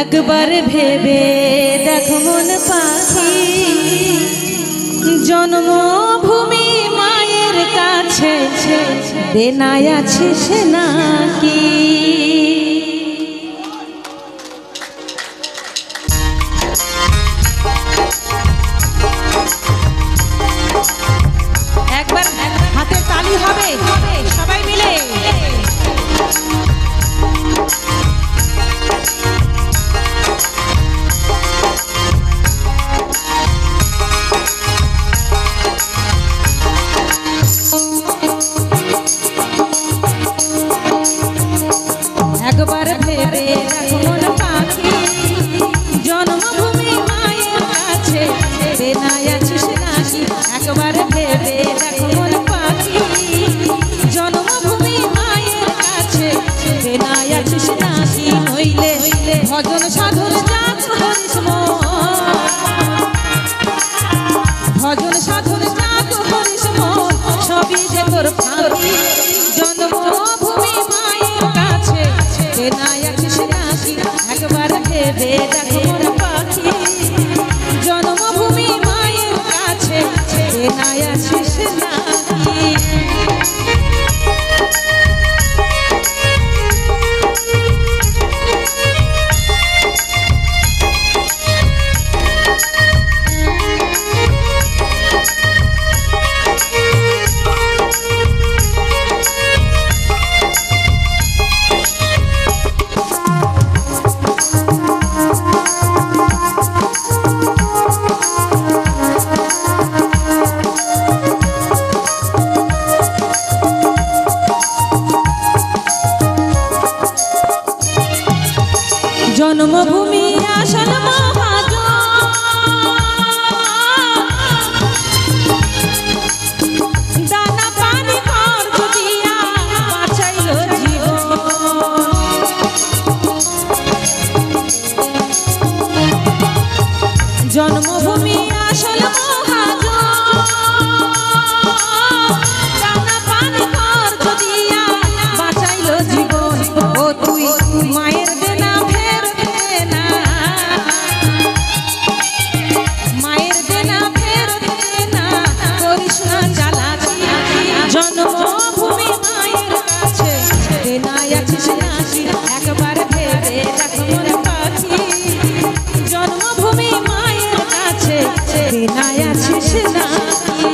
একবার ভেবে দেখো মন পাখি, জন্মভূমি মায়ের কাছে দেনায় আছিস নাকি? একবার হাতে তালি হবে সবাই মিলে। একবার ভেবে দেখো মন পাখি, জন্মভূমি মায়ের কাছে দেনায় আছিস নাকি? একবার ভেবে দেখো মন পাখি, জন্মভূমি মায়ের কাছে দেনায় আছিস নাকি? নইলে ভজন সাধন জাত হরিস মন, ভজন সাধন জাত হরিস মন, সবই যে তোর ফাঁকি। জন্মভূমি মায়ের কাছে দেনায় আছিস নাকি? একবার ভেবে দেখো মন পাখি, জন্মভূমি মায়ের কাছে দেনায় আছিস নাকি? জন্মভূমি আসল মহাজন, দানা পানি খরচ দিয়া বাঁচাইল জীবন। জন্মভূমি আসল মহাজন, দানা পানি খরচ দিয়া বাঁচাইল জীবন। ও তুই মায়ের দেনা জন্মভূমি মায়ের কাছে দেনায় আছিস নাকি? একবার ভেবে দেখো মন পাখি, জন্মভূমি মায়ের কাছে দেনায় আছিস নাকি?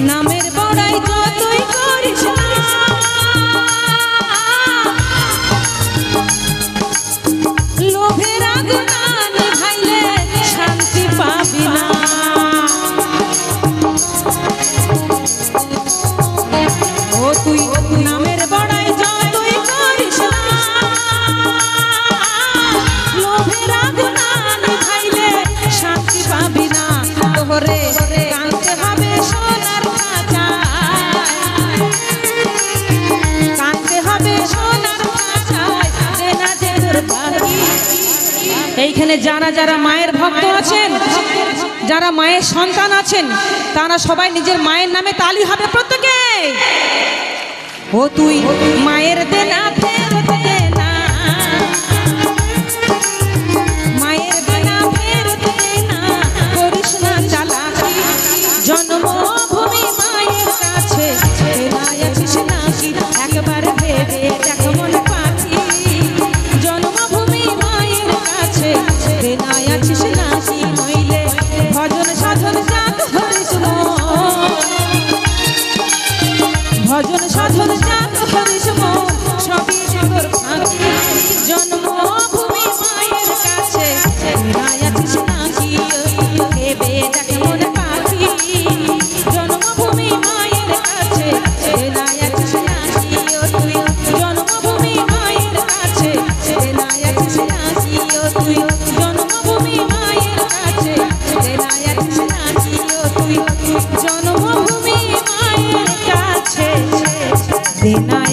নামের বড়াই যতই করিস না, লোভের আগুন নিভাইলে শান্তি পাবি না। ও তুই নামের বড়াই যতই করিস না, লোভের আগুন নিভাইলে শান্তি পাবি না। তোহরে কানতে হবে সোনার খাঁচায়, কানতে হবে সোনার খাঁচায়, দেনা যে তোর বাকি। এইখানে যারা যারা মায়ের ভক্ত আছেন, যারা মায়ের সন্তান আছেন, তারা সবাই নিজের মায়ের নামে তালি হবে প্রত্যেকে। ও তুই মায়ের দেনা ফেরত দে না, মায়ের দেনা ফেরত দে না, করিস না চালাকি। জন্মভূমি মায়ের কাছে দেনায় আছিস নাকি? একবার ভেবে দেখো মন পাখি, জন্মভূমি মায়ের কাছে দেনায় আছিস নাকি? নইলে ভজন সাধন জাত হরিস মন, ভজন সাধন জাত হরিস মন, সবই দে না